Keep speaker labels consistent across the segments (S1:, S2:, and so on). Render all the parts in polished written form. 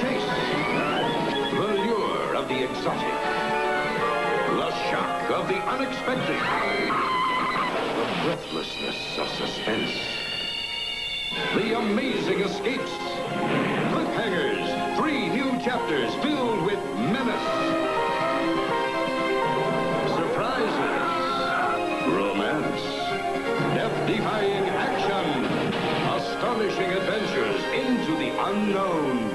S1: chase, the lure of the exotic, the shock of the unexpected, the breathlessness of suspense, the amazing escapes. Cliffhangers, 3 new chapters filled with menace, surprises, romance, death-defying action, astonishing adventures into the unknown.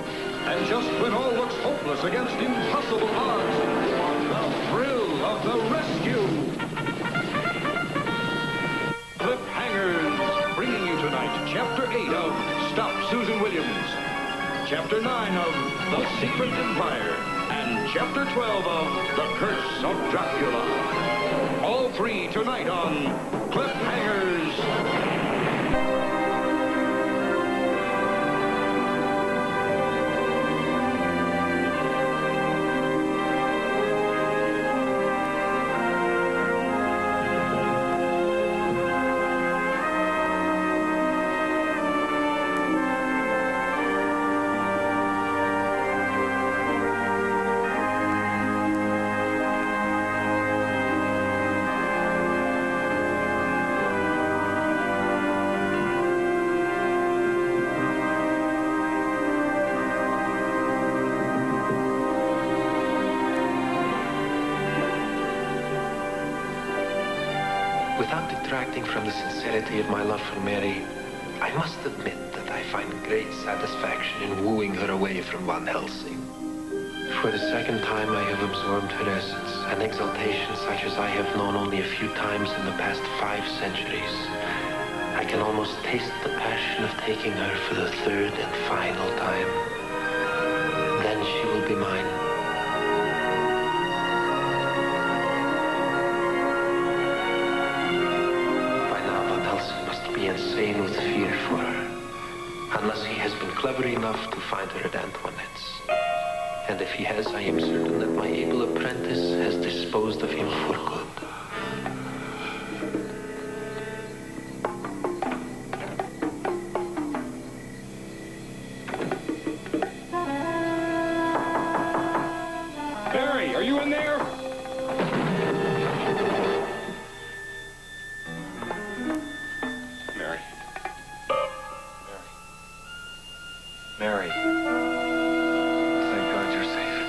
S1: And just when all looks hopeless against impossible odds, the thrill of the rescue. Cliffhangers, bringing you tonight Chapter 8 of Stop Susan Williams, Chapter 9 of The Secret Empire, and Chapter 12 of The Curse of Dracula. All 3 tonight on Cliffhangers.
S2: Without detracting from the sincerity of my love for Mary, I must admit that I find great satisfaction in wooing her away from Van Helsing. For the second time I have absorbed her essence, an exaltation such as I have known only a few times in the past 5 centuries. I can almost taste the passion of taking her for the 3rd and final time. Then she will be mine. Insane with fear for her, unless he has been clever enough to find her at Antoinette's. And if he has, I am certain that my able apprentice has disposed of him for good.
S1: Barry, are you in there?
S2: Mary. Thank God you're safe.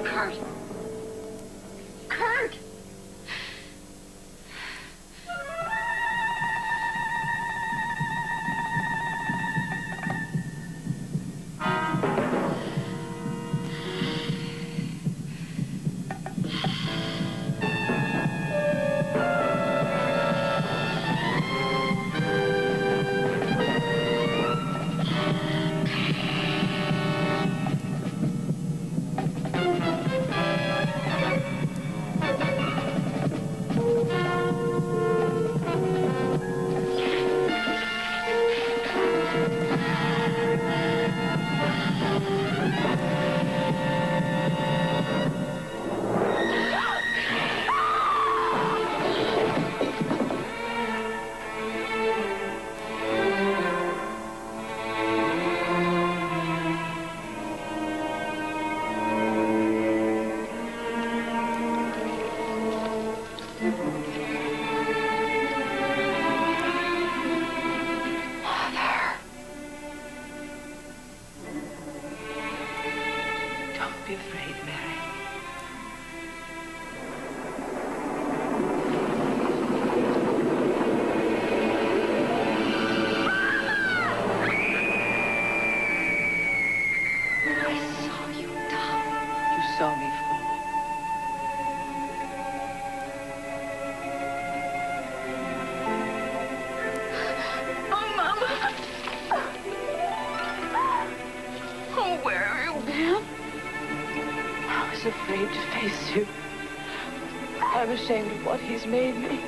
S3: Kurt. Kurt!
S4: Don't be afraid, Mary.
S3: I saw you die.
S4: You saw me fall.
S3: Oh, Mama. Oh, where have you been?
S4: I was afraid to face you. I'm ashamed of what he's made me.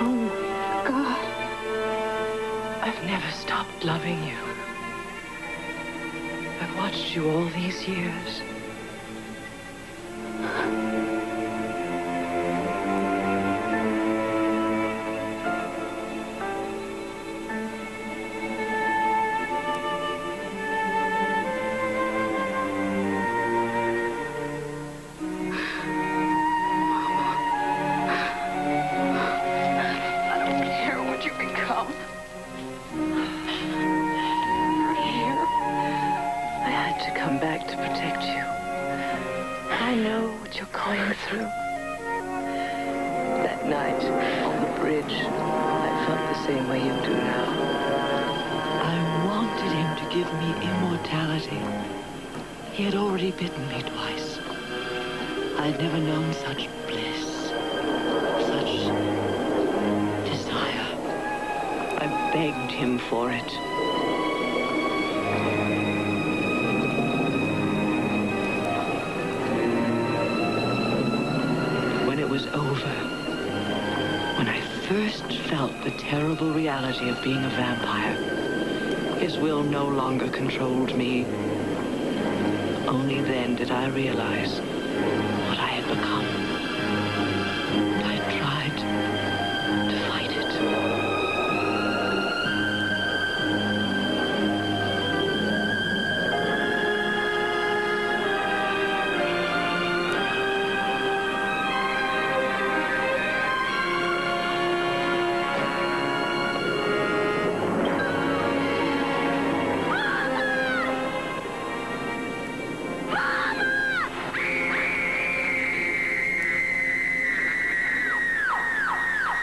S3: Oh, my God.
S4: never stopped loving you. I've watched you all these years.
S5: He had already bitten me twice. I'd never known such bliss, such desire. I begged him for it. When it was over, when I first felt the terrible reality of being a vampire, his will no longer controlled me. Only then did I realize what I had become. And I tried to fight it.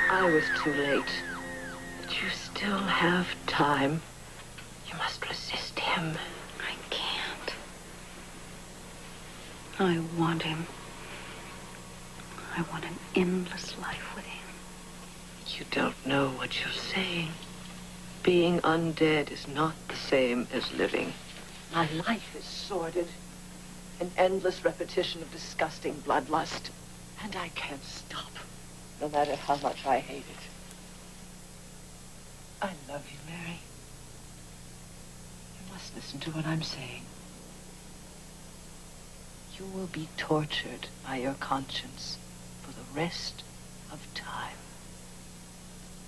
S5: I was too late. But you still have time. You must resist him.
S3: I can't. I want him. I want an endless life with him.
S5: You don't know what you're saying. Being undead is not the same as living. My life is sordid. An endless repetition of disgusting bloodlust. And I can't stop, no matter how much I hate it. I love you, Mary. You must listen to what I'm saying. You will be tortured by your conscience for the rest of time.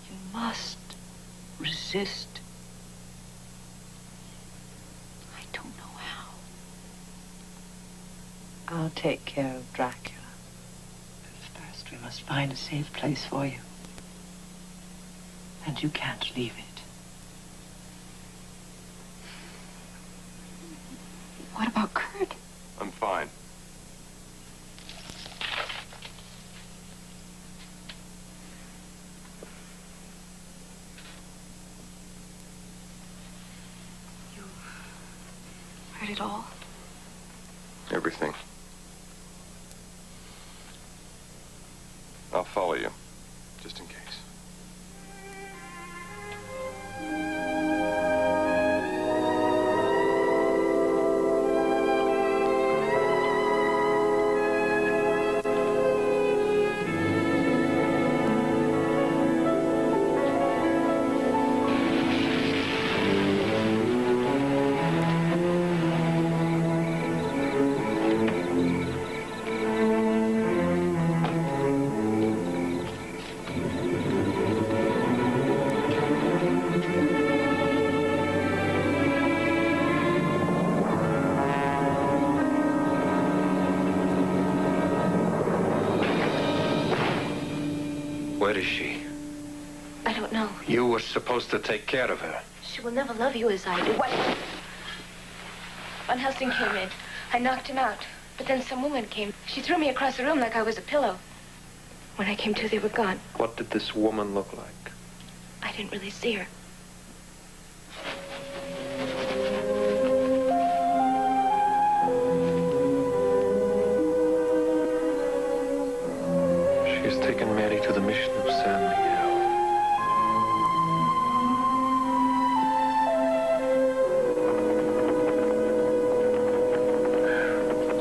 S5: You must resist.
S3: I don't know how.
S5: I'll take care of Dracula. But first we must find a safe place for you. And you can't leave it.
S3: What about Kurt?
S1: I'm fine.
S3: You heard it all?
S1: Everything. I'll follow you, just in case.
S2: Where is she?
S3: I don't know.
S2: You were supposed to take care of her.
S3: She will never love you as I do. What? Van Helsing came in. I knocked him out. But then some woman came. She threw me across the room like I was a pillow. When I came to, they were gone.
S2: What did this woman look like?
S3: I didn't really see her.
S2: She's taken Mary to the mission of San Miguel.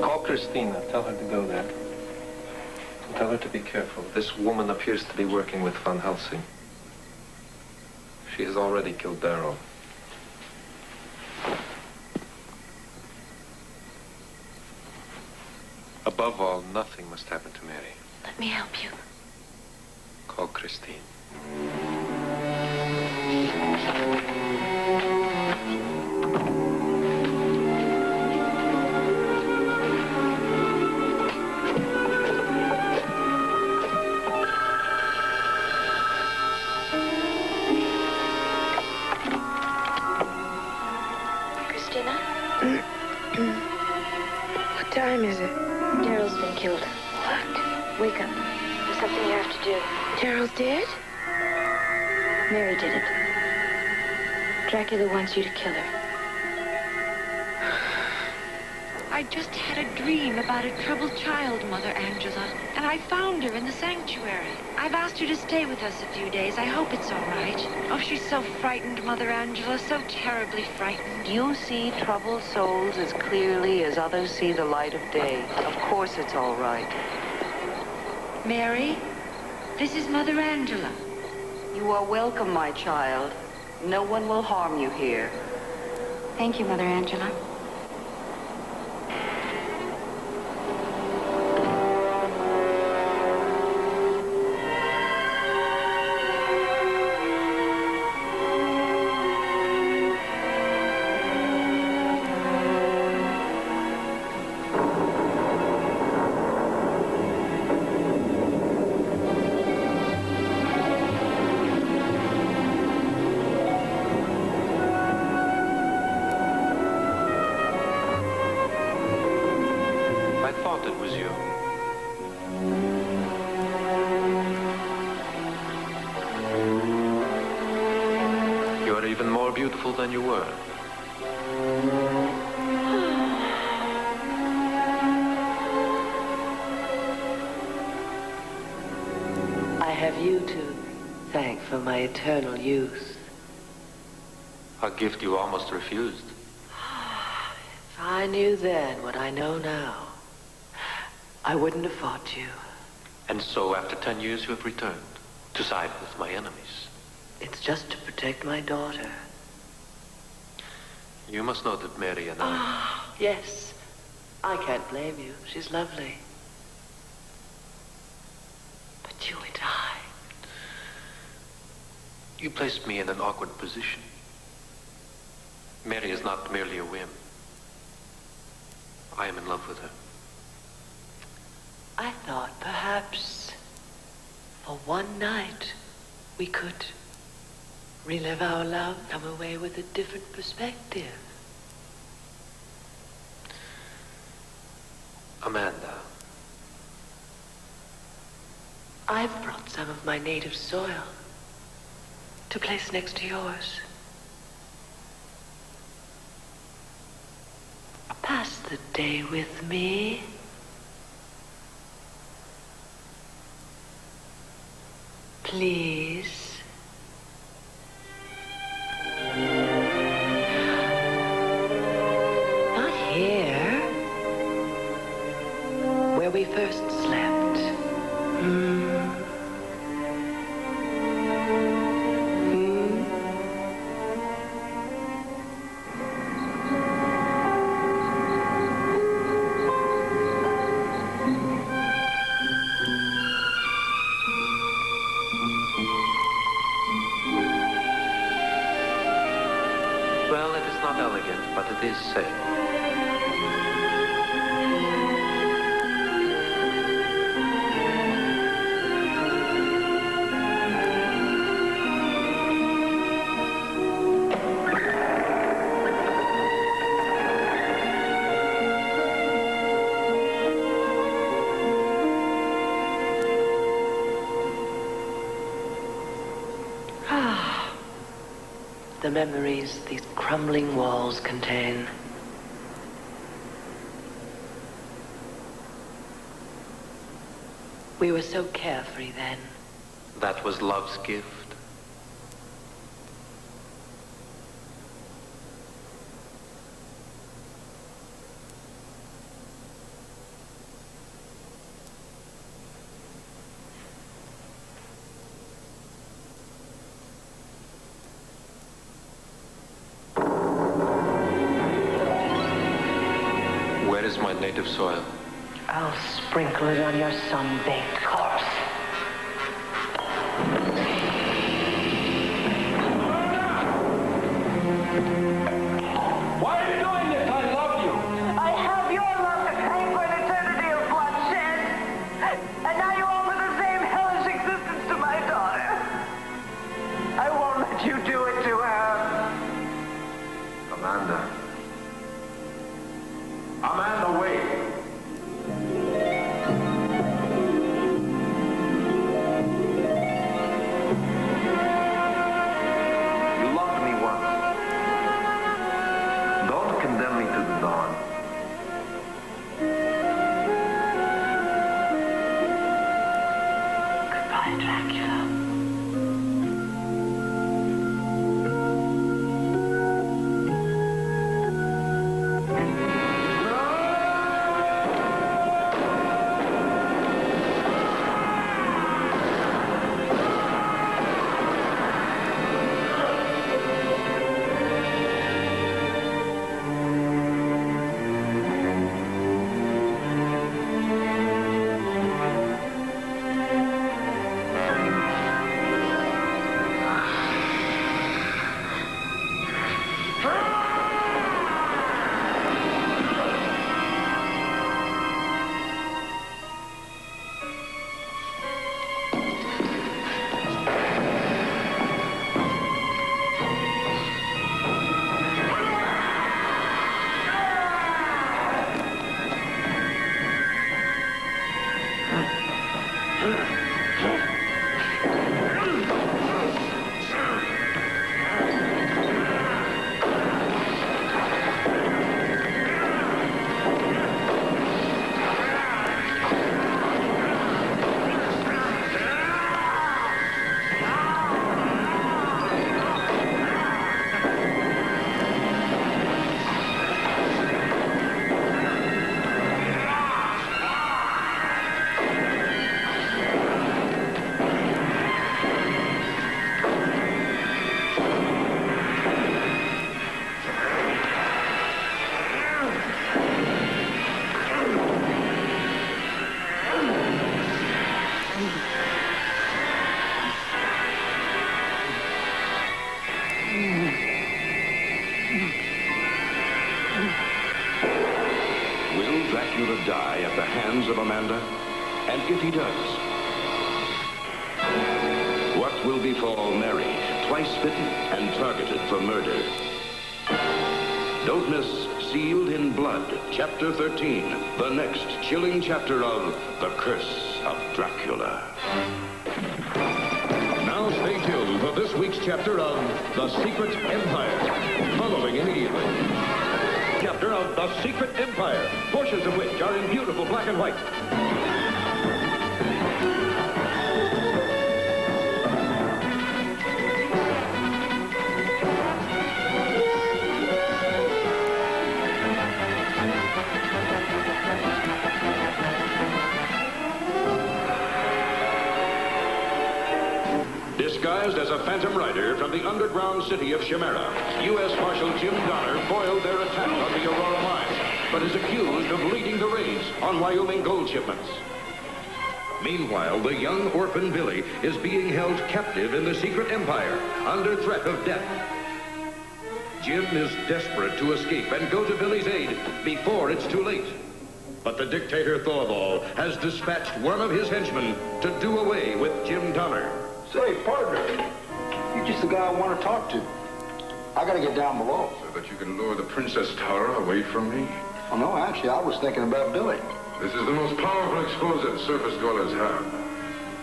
S2: Call Christina. Tell her to go there. And tell her to be careful. This woman appears to be working with Van Helsing. She has already killed Darrow. Above all, nothing must happen to Mary.
S3: Let me help you.
S2: Call Christine.
S3: Christina?
S4: What time is it?
S3: Daryl's been killed. What? Wake up. There's something you have to do.
S4: Daryl's dead?
S3: Mary did it. Dracula wants you to kill her.
S5: I just had a dream about a troubled child, Mother Angela, and I found her in the sanctuary. I've asked her to stay with us a few days. I hope it's all right. Oh, she's so frightened, Mother Angela, so terribly frightened.
S6: You see troubled souls as clearly as others see the light of day. Of course it's all right.
S5: Mary, this is Mother Angela.
S6: You are welcome, my child. No one will harm you here.
S3: Thank you, Mother Angela.
S2: It was you. You are even more beautiful than you were.
S6: I have you to thank for my eternal youth.
S2: A gift you almost refused.
S6: If I knew then what I know now, I wouldn't have fought you.
S2: And so, after 10 years, you have returned to side with my enemies.
S6: It's just to protect my daughter.
S2: You must know that Mary and I...
S6: Yes. I can't blame you. She's lovely. But you and I...
S2: You placed me in an awkward position. Mary is not merely a whim. I am in love with her.
S6: I thought perhaps for one night we could relive our love, come away with a different perspective.
S2: Amanda.
S6: I've brought some of my native soil to place next to yours. Pass the day with me. Please. Not here. Where we first slept.
S2: Well, it is not elegant, but it is safe.
S6: The memories these crumbling walls contain. We were so carefree then.
S2: That was love's gift. is my native soil?
S5: I'll sprinkle it on your sun-baked corpse.
S1: Why are you doing this? I love you.
S5: I have your love to pay for an eternity of bloodshed. And now you offer the same hellish existence to my daughter. I won't let you do it to her.
S2: Amanda. Amanda, wait. You loved me once. Don't condemn me to the dawn.
S5: Goodbye, Dracula.
S1: Will Dracula die at the hands of Amanda? And if he does, what will befall Mary, twice bitten and targeted for murder? Don't miss Sealed in Blood, Chapter 13, the next chilling chapter of The Curse of Dracula. Now stay tuned for this week's chapter of The Secret Empire, following immediately. Chapter of The Secret Empire, portions of which are in beautiful black and white. Disguised as a phantom rider from the underground city of Chimera, U.S. Marshal Jim Donner foiled their attack on the Aurora mines, but is accused of leading the raids on Wyoming gold shipments. Meanwhile, the young orphan Billy is being held captive in the secret empire under threat of death. Jim is desperate to escape and go to Billy's aid before it's too late. But the dictator Thorvald has dispatched one of his henchmen to do away with Jim Donner.
S7: Say, partner, you're just the guy I want to talk to. I gotta get down below.
S8: So that you can lure the Princess Tower away from me?
S7: Oh, no, actually, I was thinking about Billy.
S8: This is the most powerful explosive surface dwellers have.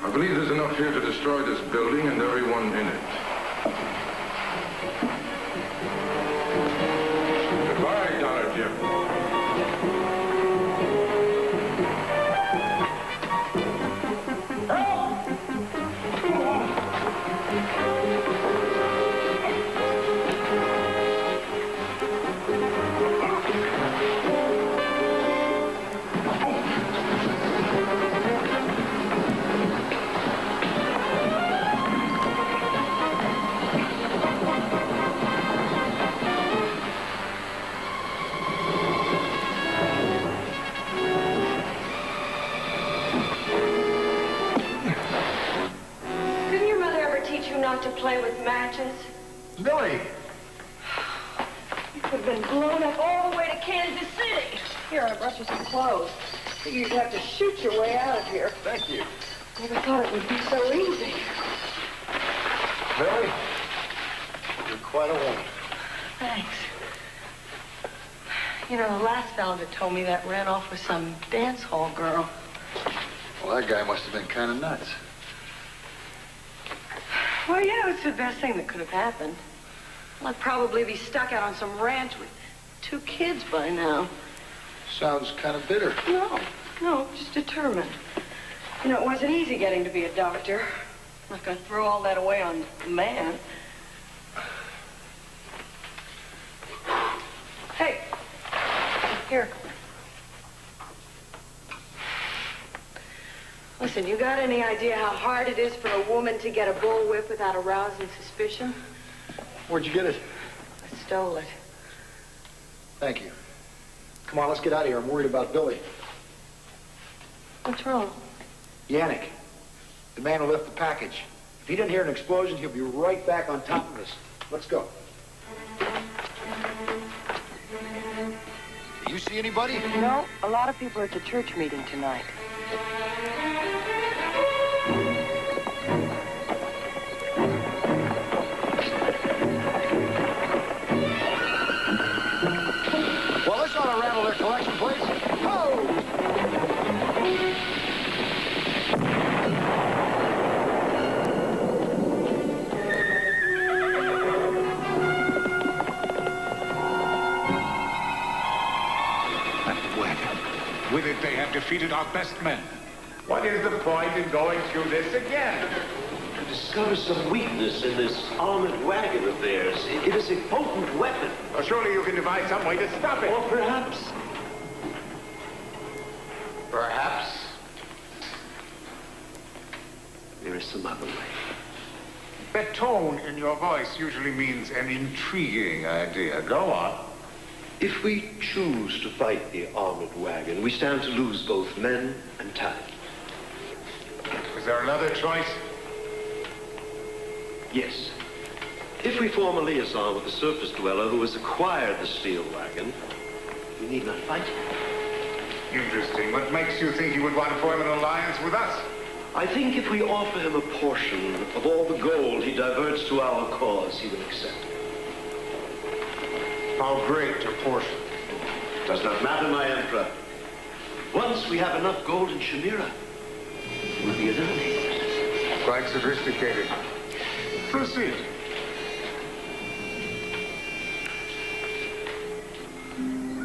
S8: I believe there's enough here to destroy this building and everyone in it. Goodbye, Donner Jim.
S4: play with matches?
S7: Billy!
S4: You could have been blown up all the way to Kansas City. Here, I brought you some clothes. Figured you'd have to shoot your way out of here.
S7: Thank you.
S4: Never thought it would be so easy.
S7: Billy, you're quite a woman.
S4: Thanks. You know, the last fella that told me that ran off with some dance hall girl.
S7: Well, that guy must have been kind of nuts.
S4: Well, yeah, it's the best thing that could have happened. Well, I'd probably be stuck out on some ranch with 2 kids by now.
S7: Sounds kind of bitter.
S4: No, just determined. You know, it wasn't easy getting to be a doctor. I'm not going to throw all that away on a man. Hey, here. Listen, you got any idea how hard it is for a woman to get a bullwhip without arousing suspicion?
S7: Where'd you get it?
S4: I stole it.
S7: Thank you. Come on, let's get out of here. I'm worried about Billy.
S4: What's wrong?
S7: Yannick, the man who left the package. If he didn't hear an explosion, he'll be right back on top of us. Let's go. Do you see anybody?
S4: No, a lot of people are at the church meeting tonight.
S7: Well, this ought to rattle their collection plates. Oh!
S9: With it, they have defeated our best men. What is the point in going through this again?
S10: To discover some weakness in this armored wagon of theirs. It is a potent weapon.
S9: Well, surely you can devise some way to stop it.
S10: Or perhaps... there is some other way.
S9: The tone in your voice usually means an intriguing idea. Go on.
S10: If we choose to fight the armored wagon, we stand to lose both men and time.
S9: Is there another choice?
S10: Yes. If we form a liaison with the surface dweller who has acquired the steel wagon, we need not fight him.
S9: Interesting. What makes you think he would want to form an alliance with us?
S10: I think if we offer him a portion of all the gold he diverts to our cause, he will accept.
S9: How great a portion?
S10: Does not matter, my Emperor. Once we have enough gold in Shamira, we'll be eliminated.
S9: Quite sophisticated. Proceed.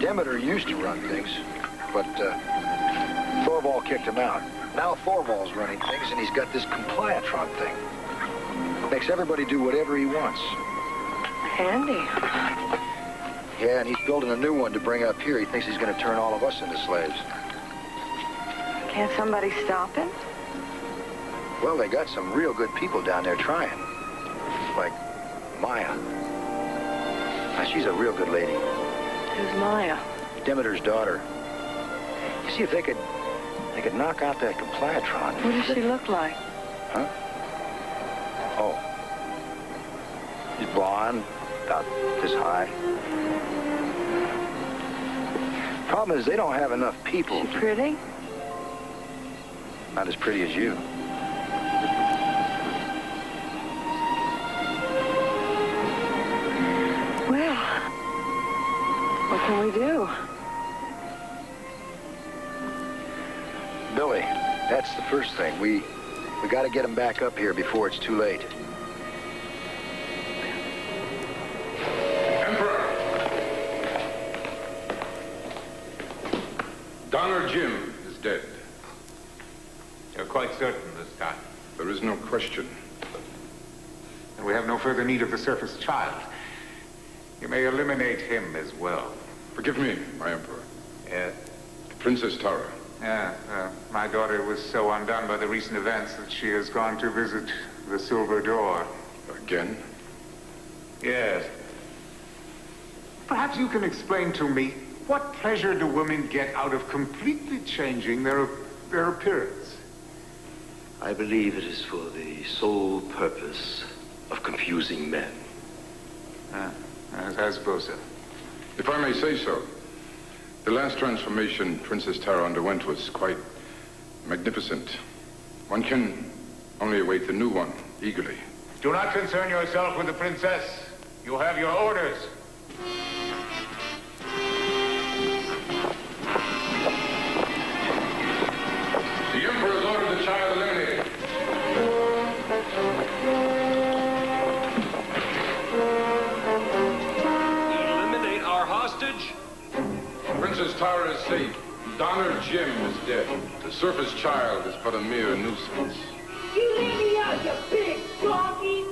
S7: Demeter used to run things, but Thorvald kicked him out. Now Thorvald's running things, and he's got this Compliatron thing. Makes everybody do whatever he wants.
S4: Handy.
S7: Yeah, and he's building a new one to bring up here. He thinks he's going to turn all of us into slaves.
S4: Can't somebody stop him?
S7: Well, they got some real good people down there trying. Like Maya. Now, she's a real good lady.
S4: Who's Maya?
S7: Demeter's daughter. You see, if they could knock out that Compliatron.
S4: What does she look like?
S7: Huh? Oh. She's blonde, about this high. Problem is, they don't have enough people.
S4: She pretty?
S7: Not as pretty as you.
S4: Well, what can we do?
S7: Billy, that's the first thing. We got to get him back up here before it's too late.
S8: Emperor! Donner Jim is dead.
S9: You're quite certain this time.
S8: There is no question.
S9: And we have no further need of the surface child. You may eliminate him as well.
S8: Forgive me, my Emperor.
S9: Yes?
S8: Princess Tara.
S9: Yeah, my daughter was so undone by the recent events that she has gone to visit the Silver Door.
S8: Again?
S9: Yes. Perhaps you can explain to me, what pleasure do women get out of completely changing their appearance?
S10: I believe it is for the sole purpose of confusing men.
S9: I suppose so.
S8: If I may say so, the last transformation Princess Tara underwent was quite magnificent. One can only await the new one eagerly.
S9: Do not concern yourself with the princess. You have your orders.
S8: The Emperor has ordered the child eliminated.
S10: Eliminate our hostage?
S8: Princess Tara is safe. Donner Jim is dead. The surface child is but a mere nuisance.
S4: You leave me out, you big donkey!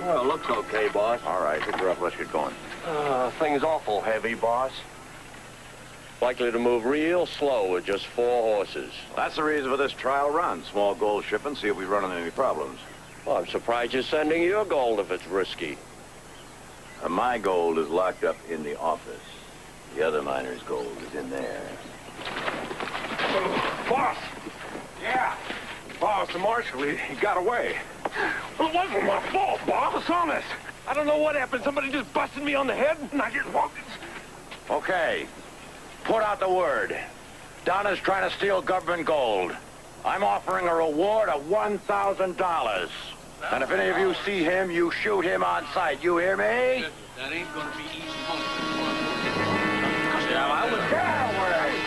S10: Well, it looks okay, boss.
S11: All right, pick her up. Let's get going.
S10: Thing's awful heavy, boss. Likely to move real slow with just 4 horses.
S11: That's the reason for this trial run. Small gold shipment, see if we run into any problems.
S10: Well, I'm surprised you're sending your gold if it's risky.
S11: My gold is locked up in the office. The other miner's gold is in there.
S12: Boss! Yeah! Boss, the marshal, he got away. Well, it wasn't my fault, boss. It's honest. I don't know what happened. Somebody just busted me on the head, and I just walked.
S11: Okay. Put out the word. Donna's trying to steal government gold. I'm offering a reward of $1,000. And if any of you see him, you shoot him on sight. You hear me?
S13: That ain't gonna be easy.
S11: Yeah, I was down where I was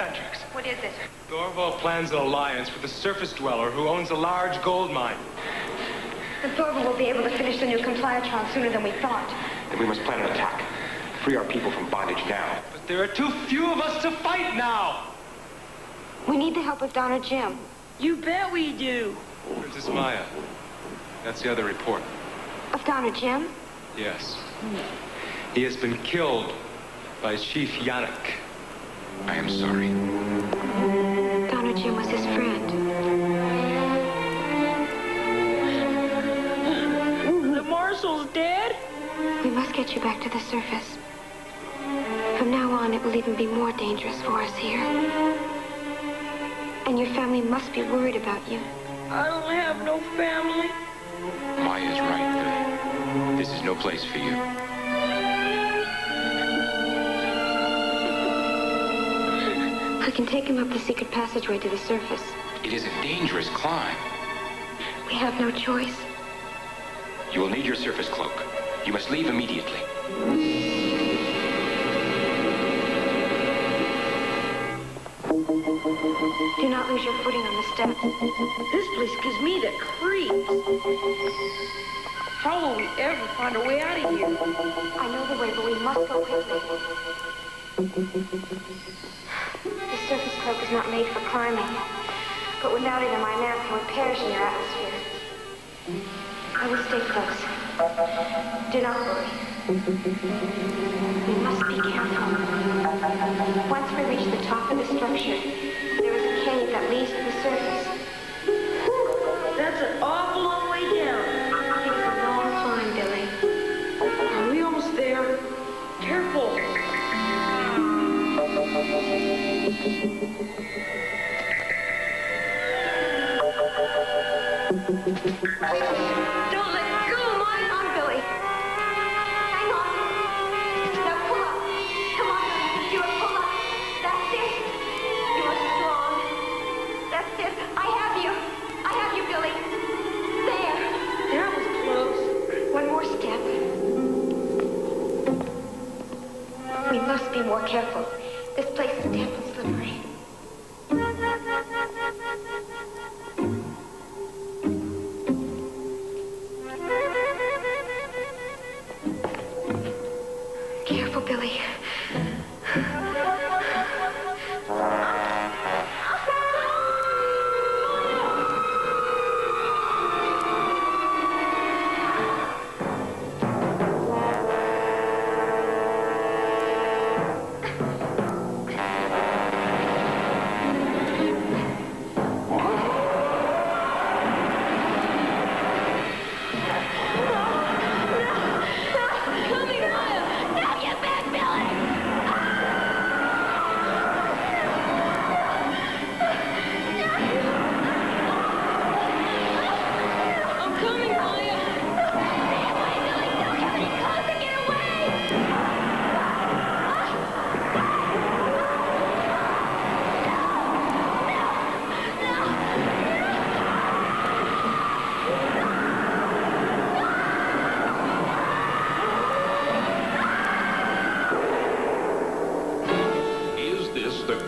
S13: eccentrics.
S3: What is it?
S13: Thorvald plans an alliance with a surface dweller who owns a large gold mine.
S3: And Thorvald will be able to finish the new Compliatron sooner than we thought.
S9: Then we must plan an attack. Free our people from bondage now.
S13: But there are too few of us to fight now!
S3: We need the help of Don or Jim.
S4: You bet we do.
S13: Princess Maya. That's the other report.
S3: Of Don or Jim?
S13: Yes. He has been killed by Chief Yannick.
S9: I am sorry.
S3: Don or Jim was his friend.
S4: The Marshal's dead?
S3: We must get you back to the surface. From now on, it will even be more dangerous for us here. And your family must be worried about you.
S4: I don't have no family.
S9: Maya's right, Billy. This is no place for you.
S3: I can take him up the secret passageway to the surface.
S9: It is a dangerous climb.
S3: We have no choice.
S9: You will need your surface cloak. You must leave immediately.
S3: Do not lose your footing on the steps.
S4: This place gives me the creeps. How will we ever find a way out of here?
S3: I know the way, but we must go quickly. The surface cloak is not made for climbing, but without it, a mine would perish in your atmosphere. I will stay close. Do not worry. We must be careful. Once we reach the top of the structure, there is a cave that leads to the surface.
S4: That's an awful long way down.
S3: It is a long climb, Billy.
S4: Are we almost there? Careful.
S3: Don't let go, Mike. On, Billy. Hang on. Now pull up. Come on, Billy. You can do it. Pull up. That's it. You are strong. That's it. I have you. I have you, Billy. There.
S4: That was close.
S3: One more step. We must be more careful. This place is damp and slippery. Careful, Billy.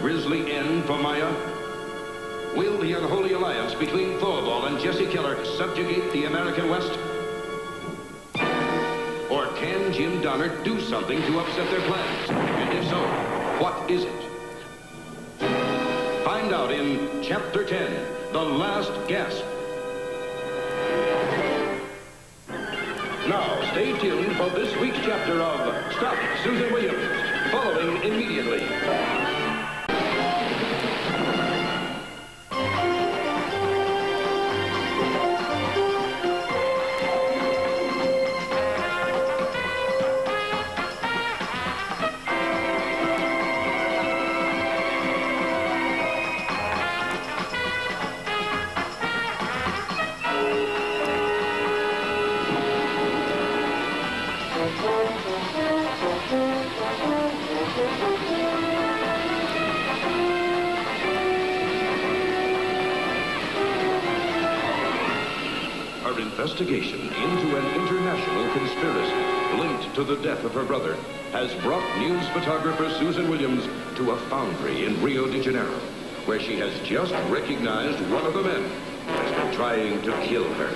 S1: Grisly end for Maya? Will the unholy alliance between Thorvald and Jesse Keller subjugate the American West? Or can Jim Donner do something to upset their plans? And if so, what is it? Find out in Chapter 10, The Last Gasp. Now, stay tuned for this week's chapter of Stop Susan Williams, following immediately. Investigation into an international conspiracy linked to the death of her brother has brought news photographer Susan Williams to a foundry in Rio de Janeiro, where she has just recognized one of the men who has been trying to kill her.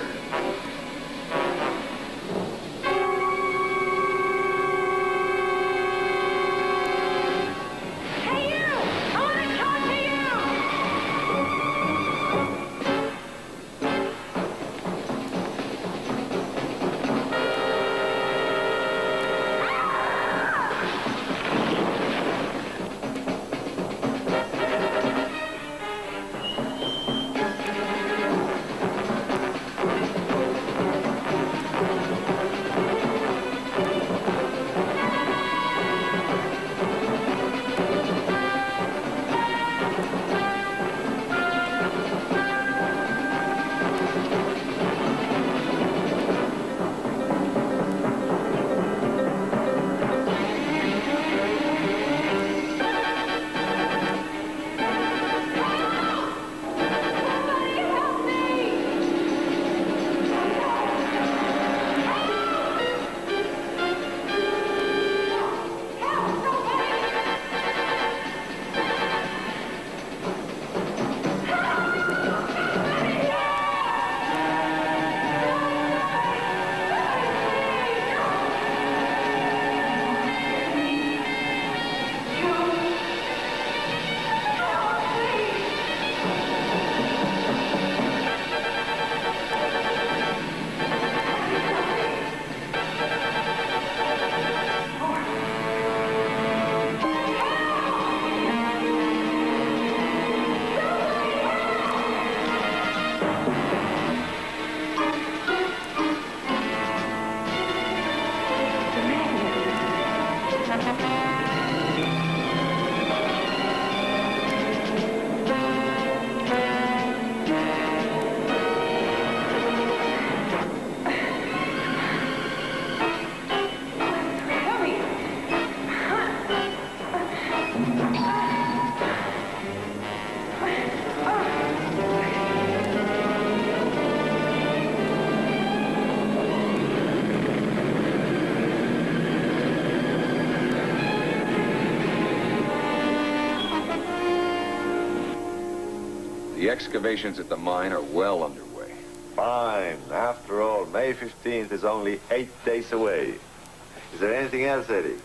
S14: The excavations at the mine are well underway.
S15: Fine. After all, May 15th is only 8 days away. Is there anything else, Eddie?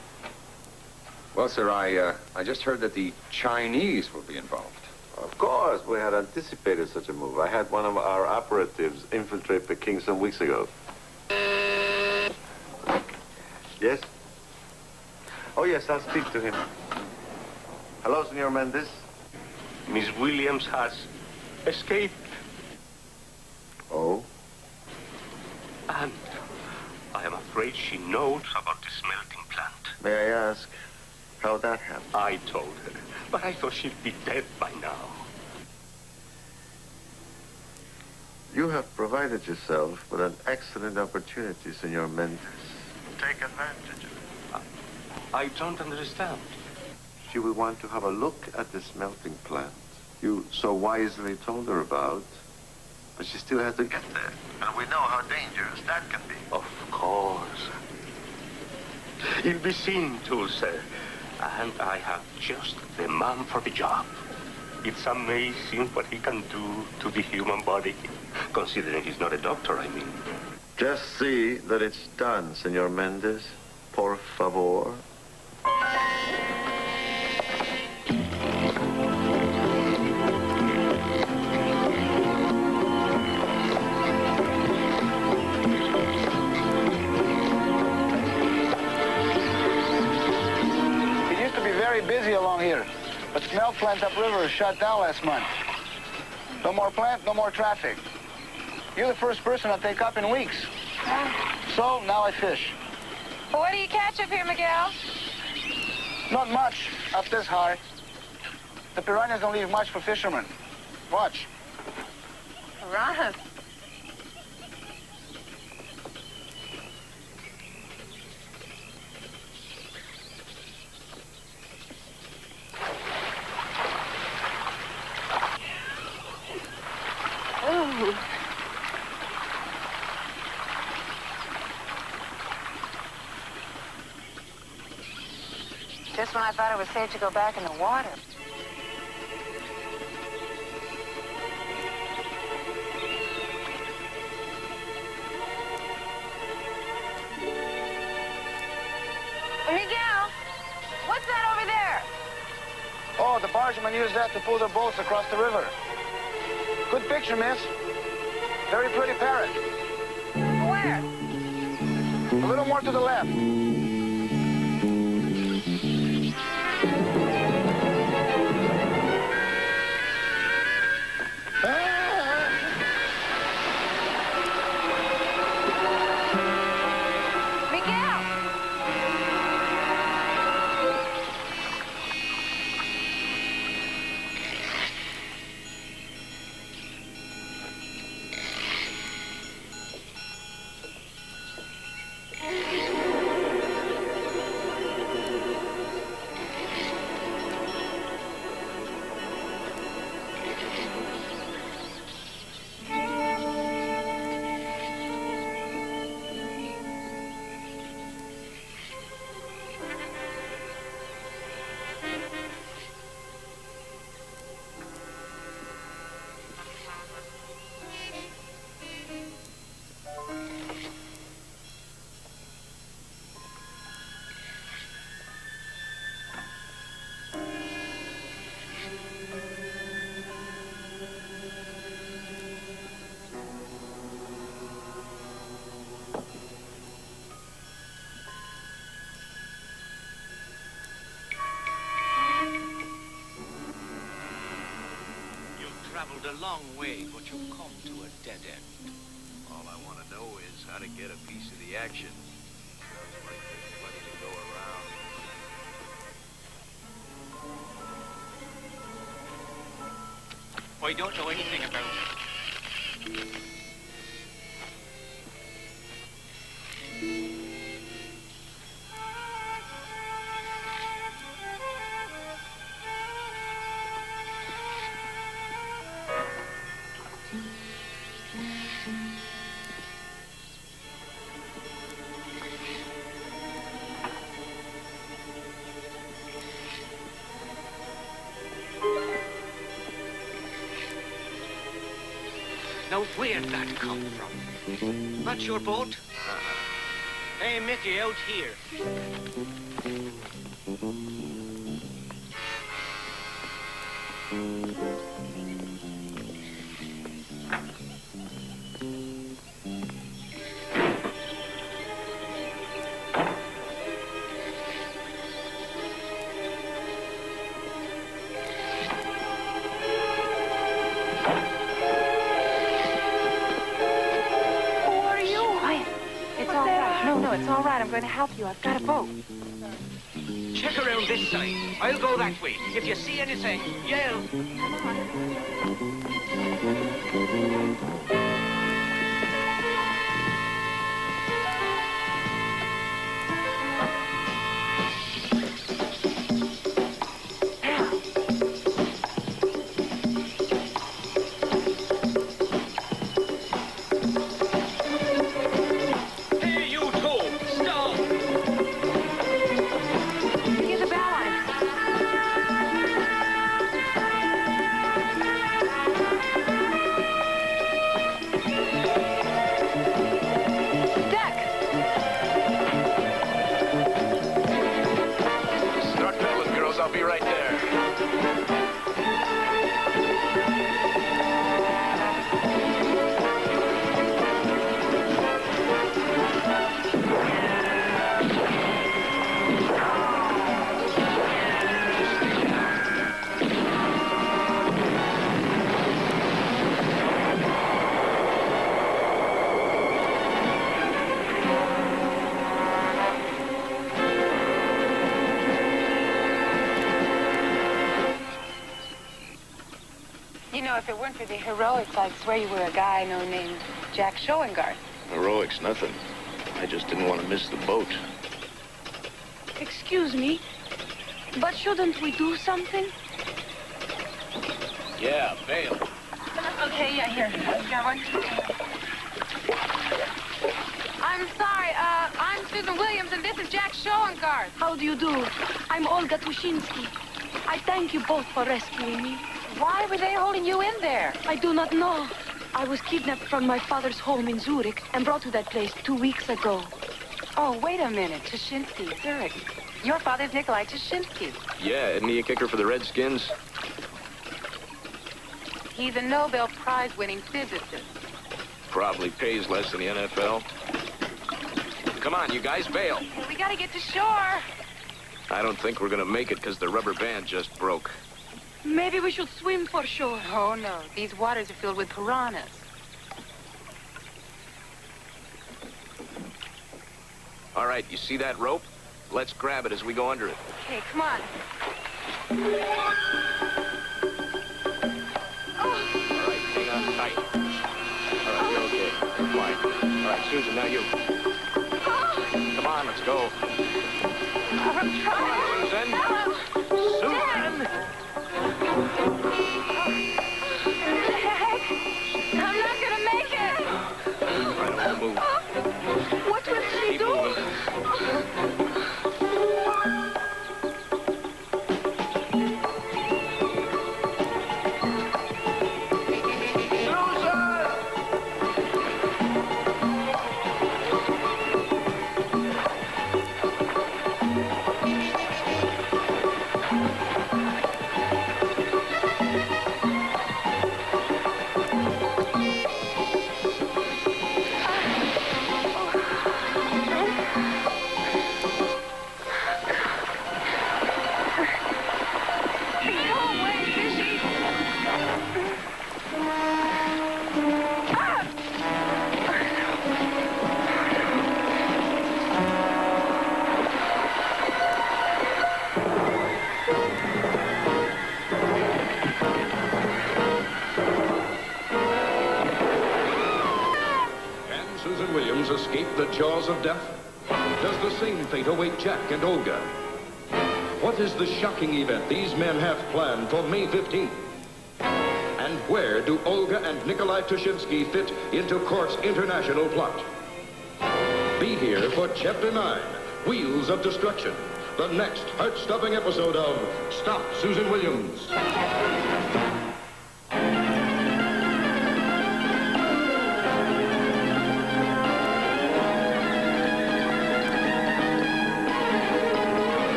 S14: Well, sir, I just heard that the Chinese will be involved.
S15: Of course, we had anticipated such a move. I had one of our operatives infiltrate Peking some weeks ago. Yes? Oh, yes, I'll speak to him. Hello, Senor Mendes.
S12: Miss Williams has escaped.
S15: Oh?
S12: And I am afraid she knows about the smelting plant.
S15: May I ask how that happened?
S12: I told her, but I thought she'd be dead by now.
S15: You have provided yourself with an excellent opportunity, Senor Mendes. Take advantage of it.
S12: I don't understand.
S15: She will want to have a look at the smelting plant you so wisely told her about, but she still has to get there. And we know how dangerous that can be.
S12: Of course. You'll be seen to, sir. And I have just the man for the job. It's amazing what he can do to the human body, considering he's not a doctor, I mean.
S15: Just see that it's done, Senor Mendes. Por favor.
S16: Busy along here, but smelt plant upriver shut down last month. No more plant, no more traffic. You're the first person I take up in weeks. So now I fish.
S3: Well, what do you catch up here, Miguel?
S16: Not much, up this high. The piranhas don't leave much for fishermen. Watch.
S3: Piranhas? Ooh.
S17: Just when I thought it was safe to go back in the water.
S3: Miguel, what's that over there?
S16: Oh, the bargemen use that to pull their boats across the river. Good picture, miss. Very pretty parrot.
S3: Where?
S16: A little more to the left.
S18: Traveled a long way, but you've come to a dead end.
S19: All I want to know is how to get a piece of the action. Sounds like there's plenty to go around.
S18: I don't know anything about it. Now, where'd that come from? That's your boat? Hey, Mickey, out here.
S3: It's all right. I'm going to help you. I've got a boat.
S18: Check around this side. I'll go that way. If you see anything, yell.
S3: Come on.
S17: If it weren't for the heroics, I'd swear you were a guy I know named Jack Schoengart.
S19: Heroics, nothing. I just didn't want to miss the boat.
S3: Excuse me, but shouldn't we do something?
S19: Yeah, bail.
S3: Okay, yeah, here. Got one.
S17: I'm sorry. I'm Susan Williams, and this is Jack Schoengarth.
S20: How do you do? I'm Olga Tushinsky. I thank you both for rescuing me.
S17: Why were they holding you in there?
S20: I do not know. I was kidnapped from my father's home in Zurich and brought to that place 2 weeks ago.
S17: Oh, wait a minute. Tushinsky, Zurich. Your father's Nikolai Tushinsky.
S19: Yeah, isn't he a kicker for the Redskins?
S17: He's a Nobel Prize-winning physicist.
S19: Probably pays less than the NFL. Come on, you guys, bail.
S17: We gotta get to shore.
S19: I don't think we're gonna make it because the rubber band just broke.
S20: Maybe we should swim for shore.
S17: Oh, no. These waters are filled with piranhas.
S19: All right, you see that rope? Let's grab it as we go under it.
S17: Okay, come on.
S19: All right, hang on tight. All right, you're okay. You're fine. All right, Susan, now you. Come on, let's go.
S17: I'm trying.
S19: Come on, Susan. Susan!
S17: I'm not gonna make it.
S19: All right, don't move.
S17: What will she do?
S1: Escape the jaws of death? Does the same fate await Jack and Olga? What is the shocking event these men have planned for May 15th? And where do Olga and Nikolai Tushinsky fit into Court's international plot? Be here for Chapter 9, Wheels of Destruction, the next heart-stopping episode of Stop Susan Williams.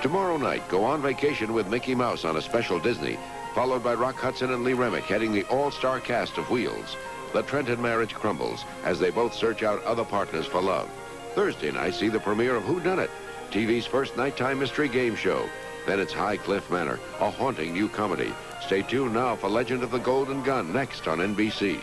S21: Tomorrow night, go on vacation with Mickey Mouse on a special Disney, followed by Rock Hudson and Lee Remick heading the all-star cast of Wheels. The Trenton marriage crumbles as they both search out other partners for love. Thursday night, see the premiere of Whodunit, TV's first nighttime mystery game show. Then it's High Cliff Manor, a haunting new comedy. Stay tuned now for Legend of the Golden Gun, next on NBC.